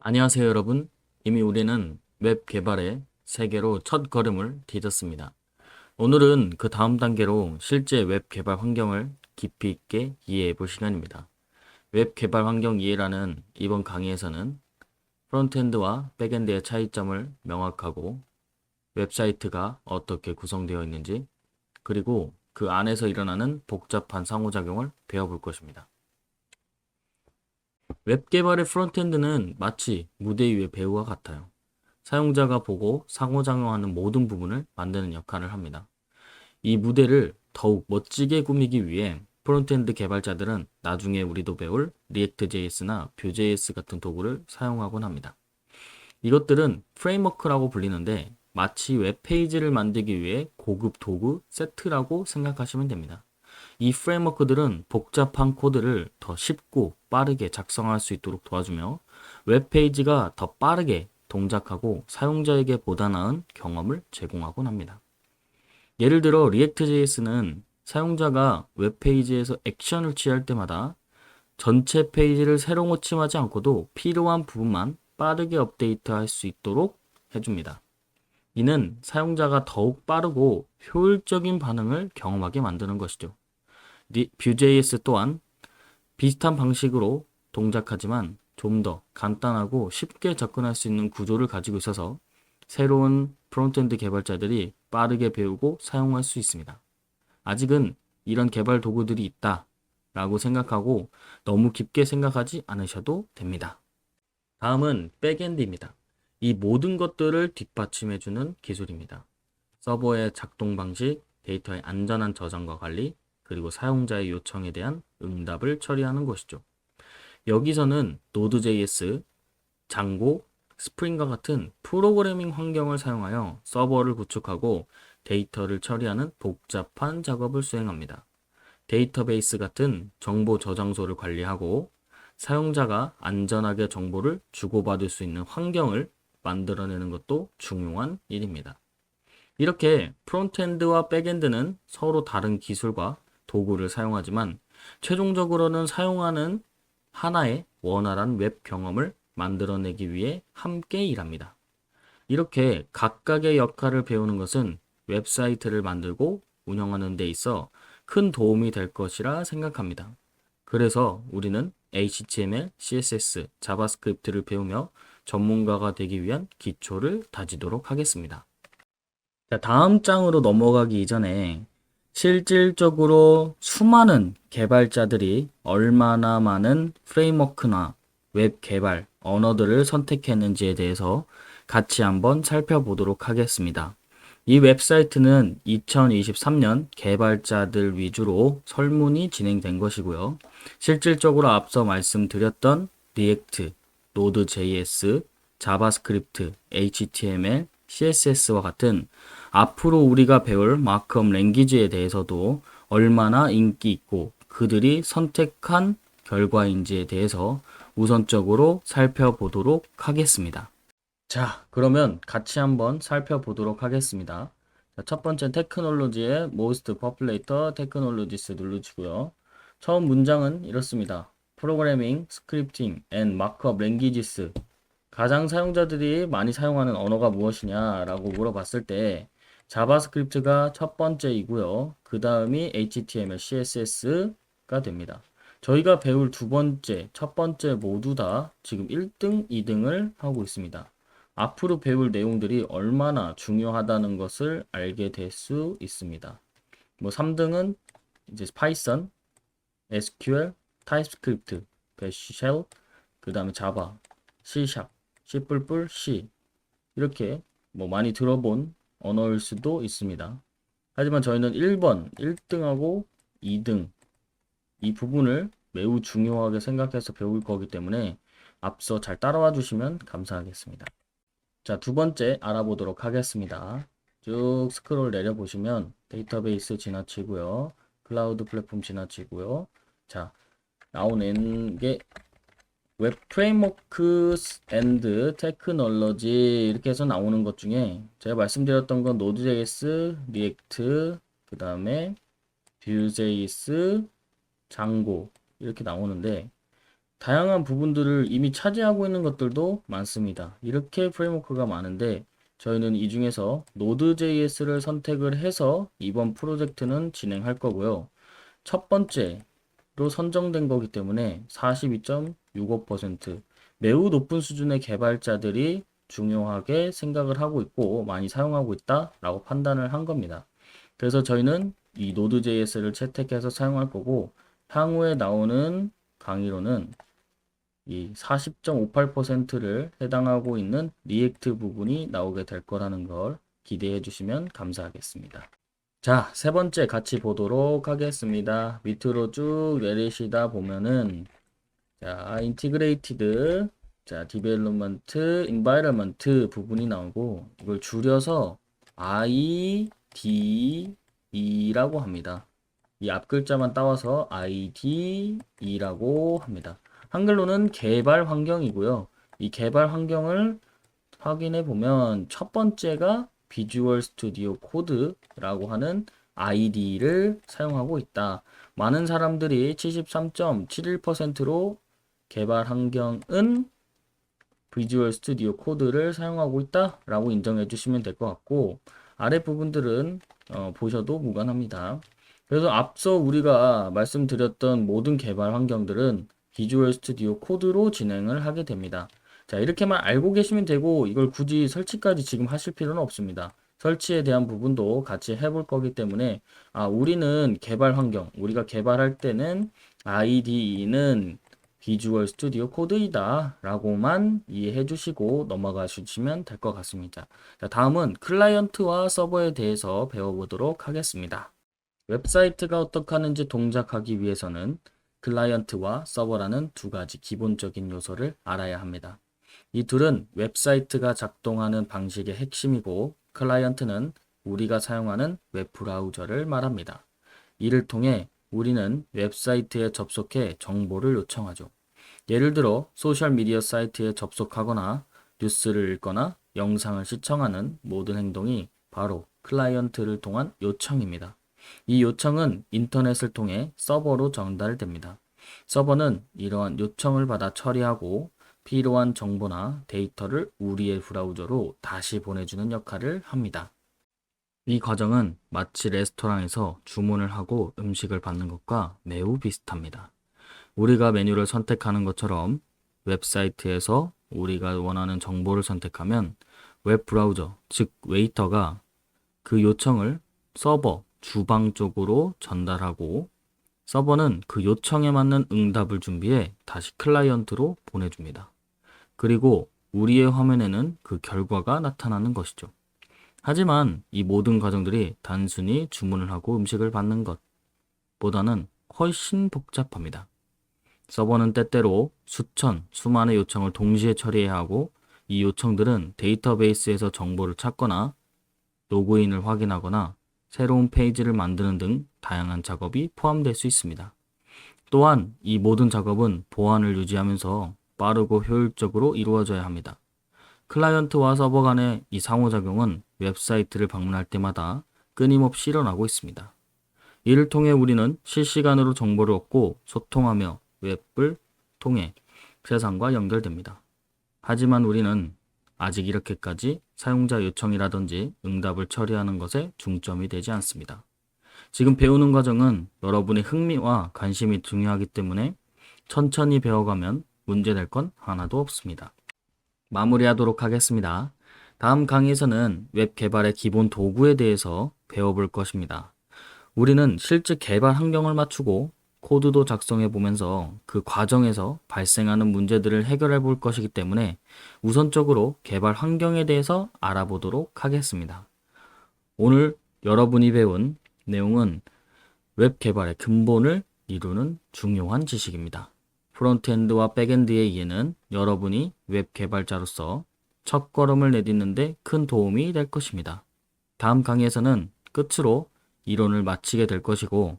안녕하세요, 여러분. 이미 우리는 웹 개발의 세계로 첫 걸음을 디뎠습니다. 오늘은 그 다음 단계로 실제 웹 개발 환경을 깊이 있게 이해해 볼 시간입니다. 웹 개발 환경 이해라는 이번 강의에서는 프론트엔드와 백엔드의 차이점을 명확하고 웹사이트가 어떻게 구성되어 있는지 그리고 그 안에서 일어나는 복잡한 상호작용을 배워볼 것입니다. 웹 개발의 프론트엔드는 마치 무대 위의 배우와 같아요. 사용자가 보고 상호작용하는 모든 부분을 만드는 역할을 합니다. 이 무대를 더욱 멋지게 꾸미기 위해 프론트엔드 개발자들은 나중에 우리도 배울 React.js나 Vue.js 같은 도구를 사용하곤 합니다. 이것들은 프레임워크라고 불리는데 마치 웹페이지를 만들기 위해 고급 도구 세트라고 생각하시면 됩니다. 이 프레임워크들은 복잡한 코드를 더 쉽고 빠르게 작성할 수 있도록 도와주며 웹페이지가 더 빠르게 동작하고 사용자에게 보다 나은 경험을 제공하곤 합니다. 예를 들어 React.js는 사용자가 웹페이지에서 액션을 취할 때마다 전체 페이지를 새로 고침하지 않고도 필요한 부분만 빠르게 업데이트할 수 있도록 해줍니다. 이는 사용자가 더욱 빠르고 효율적인 반응을 경험하게 만드는 것이죠. Vue.js 또한 비슷한 방식으로 동작하지만 좀 더 간단하고 쉽게 접근할 수 있는 구조를 가지고 있어서 새로운 프론트엔드 개발자들이 빠르게 배우고 사용할 수 있습니다. 아직은 이런 개발 도구들이 있다 라고 생각하고 너무 깊게 생각하지 않으셔도 됩니다. 다음은 백엔드입니다. 이 모든 것들을 뒷받침해주는 기술입니다. 서버의 작동 방식, 데이터의 안전한 저장과 관리, 그리고 사용자의 요청에 대한 응답을 처리하는 것이죠. 여기서는 Node.js, 장고, 스프링과 같은 프로그래밍 환경을 사용하여 서버를 구축하고 데이터를 처리하는 복잡한 작업을 수행합니다. 데이터베이스 같은 정보 저장소를 관리하고 사용자가 안전하게 정보를 주고받을 수 있는 환경을 만들어내는 것도 중요한 일입니다. 이렇게 프론트엔드와 백엔드는 서로 다른 기술과 도구를 사용하지만 최종적으로는 사용하는 하나의 원활한 웹 경험을 만들어내기 위해 함께 일합니다. 이렇게 각각의 역할을 배우는 것은 웹사이트를 만들고 운영하는 데 있어 큰 도움이 될 것이라 생각합니다. 그래서 우리는 HTML, CSS, 자바스크립트를 배우며 전문가가 되기 위한 기초를 다지도록 하겠습니다. 자, 다음 장으로 넘어가기 이전에 실질적으로 수많은 개발자들이 얼마나 많은 프레임워크나 웹 개발 언어들을 선택했는지에 대해서 같이 한번 살펴보도록 하겠습니다. 이 웹사이트는 2023년 개발자들 위주로 설문이 진행된 것이고요. 실질적으로 앞서 말씀드렸던 React, Node.js, 자바스크립트, HTML, CSS와 같은 앞으로 우리가 배울 마크업 랭귀지에 대해서도 얼마나 인기 있고 그들이 선택한 결과인지에 대해서 우선적으로 살펴보도록 하겠습니다. 자, 그러면 같이 한번 살펴보도록 하겠습니다. 자, 첫 번째 테크놀로지의 Most Populated Technologies 누르시고요. 처음 문장은 이렇습니다. Programming, Scripting, and Markup Languages. 가장 사용자들이 많이 사용하는 언어가 무엇이냐라고 물어봤을 때 자바스크립트가 첫 번째이고요. 그 다음이 HTML, CSS가 됩니다. 저희가 배울 두 번째, 첫 번째 모두 다 지금 1등, 2등을 하고 있습니다. 앞으로 배울 내용들이 얼마나 중요하다는 것을 알게 될 수 있습니다. 뭐 3등은 이제 파이썬, SQL, 타입스크립트, 배시 쉘, 그 다음에 자바, C#, C++, C 이렇게 뭐 많이 들어본 언어일 수도 있습니다. 하지만 저희는 1번, 1등하고 2등 이 부분을 매우 중요하게 생각해서 배울 거기 때문에 앞서 잘 따라와 주시면 감사하겠습니다. 자, 두 번째 알아보도록 하겠습니다. 쭉 스크롤 내려보시면 데이터베이스 지나치고요. 클라우드 플랫폼 지나치고요. 자, 나오는 게 웹 프레임워크 앤드 테크놀로지 이렇게 해서 나오는 것 중에 제가 말씀드렸던 건 Node.js, React, 그 다음에 Vue.js, 장고 이렇게 나오는데 다양한 부분들을 이미 차지하고 있는 것들도 많습니다. 이렇게 프레임워크가 많은데 저희는 이 중에서 Node.js를 선택을 해서 이번 프로젝트는 진행할 거고요. 첫 번째로 선정된 거기 때문에 42.65% 매우 높은 수준의 개발자들이 중요하게 생각을 하고 있고 많이 사용하고 있다라고 판단을 한 겁니다. 그래서 저희는 이 Node.js를 채택해서 사용할 거고 향후에 나오는 강의로는 이 40.58%를 해당하고 있는 리액트 부분이 나오게 될 거라는 걸 기대해 주시면 감사하겠습니다. 자, 세 번째 같이 보도록 하겠습니다. 밑으로 쭉 내리시다 보면은 자, 인티그레이티드 자, 디벨롭먼트 인바이러먼트 부분이 나오고 이걸 줄여서 IDE라고 합니다. 이 앞 글자만 따와서 IDE라고 합니다. 한글로는 개발 환경이고요. 이 개발 환경을 확인해 보면 첫 번째가 비주얼 스튜디오 코드라고 하는 ID를 사용하고 있다. 많은 사람들이 73.71%로 개발 환경은 비주얼 스튜디오 코드를 사용하고 있다라고 인정해 주시면 될 것 같고 아래 부분들은 보셔도 무관합니다. 그래서 앞서 우리가 말씀드렸던 모든 개발 환경들은 비주얼 스튜디오 코드로 진행을 하게 됩니다. 자, 이렇게만 알고 계시면 되고 이걸 굳이 설치까지 지금 하실 필요는 없습니다. 설치에 대한 부분도 같이 해볼 거기 때문에 우리는 개발 환경, 우리가 개발할 때는 IDE는 비주얼 스튜디오 코드이다 라고만 이해해 주시고 넘어가 주시면 될 것 같습니다. 자, 다음은 클라이언트와 서버에 대해서 배워보도록 하겠습니다. 웹사이트가 어떻게 하는지 동작하기 위해서는 클라이언트와 서버라는 두 가지 기본적인 요소를 알아야 합니다. 이 둘은 웹사이트가 작동하는 방식의 핵심이고 클라이언트는 우리가 사용하는 웹브라우저를 말합니다. 이를 통해 우리는 웹사이트에 접속해 정보를 요청하죠. 예를 들어 소셜미디어 사이트에 접속하거나 뉴스를 읽거나 영상을 시청하는 모든 행동이 바로 클라이언트를 통한 요청입니다. 이 요청은 인터넷을 통해 서버로 전달됩니다. 서버는 이러한 요청을 받아 처리하고 필요한 정보나 데이터를 우리의 브라우저로 다시 보내주는 역할을 합니다. 이 과정은 마치 레스토랑에서 주문을 하고 음식을 받는 것과 매우 비슷합니다. 우리가 메뉴를 선택하는 것처럼 웹사이트에서 우리가 원하는 정보를 선택하면 웹 브라우저, 즉 웨이터가 그 요청을 서버, 주방 쪽으로 전달하고 서버는 그 요청에 맞는 응답을 준비해 다시 클라이언트로 보내줍니다. 그리고 우리의 화면에는 그 결과가 나타나는 것이죠. 하지만 이 모든 과정들이 단순히 주문을 하고 음식을 받는 것보다는 훨씬 복잡합니다. 서버는 때때로 수많은 요청을 동시에 처리해야 하고 이 요청들은 데이터베이스에서 정보를 찾거나 로그인을 확인하거나 새로운 페이지를 만드는 등 다양한 작업이 포함될 수 있습니다. 또한 이 모든 작업은 보안을 유지하면서 빠르고 효율적으로 이루어져야 합니다. 클라이언트와 서버 간의 이 상호작용은 웹사이트를 방문할 때마다 끊임없이 일어나고 있습니다. 이를 통해 우리는 실시간으로 정보를 얻고 소통하며 웹을 통해 세상과 연결됩니다. 하지만 우리는 아직 이렇게까지 사용자 요청이라든지 응답을 처리하는 것에 중점이 되지 않습니다. 지금 배우는 과정은 여러분의 흥미와 관심이 중요하기 때문에 천천히 배워가면 문제될 건 하나도 없습니다. 마무리하도록 하겠습니다. 다음 강의에서는 웹 개발의 기본 도구에 대해서 배워볼 것입니다. 우리는 실제 개발 환경을 맞추고 코드도 작성해 보면서 그 과정에서 발생하는 문제들을 해결해 볼 것이기 때문에 우선적으로 개발 환경에 대해서 알아보도록 하겠습니다. 오늘 여러분이 배운 내용은 웹 개발의 근본을 이루는 중요한 지식입니다. 프론트엔드와 백엔드의 이해는 여러분이 웹 개발자로서 첫걸음을 내딛는 데 큰 도움이 될 것입니다. 다음 강의에서는 끝으로 이론을 마치게 될 것이고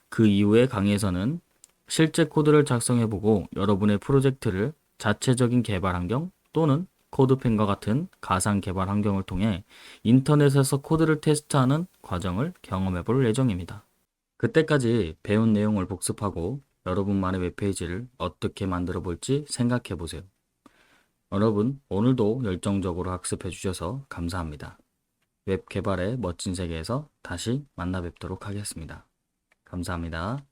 그 이후의 강의에서는 실제 코드를 작성해보고 여러분의 프로젝트를 자체적인 개발 환경 또는 코드펜과 같은 가상 개발 환경을 통해 인터넷에서 코드를 테스트하는 과정을 경험해 볼 예정입니다. 그때까지 배운 내용을 복습하고 여러분만의 웹페이지를 어떻게 만들어 볼지 생각해 보세요. 여러분, 오늘도 열정적으로 학습해 주셔서 감사합니다. 웹 개발의 멋진 세계에서 다시 만나 뵙도록 하겠습니다. 감사합니다.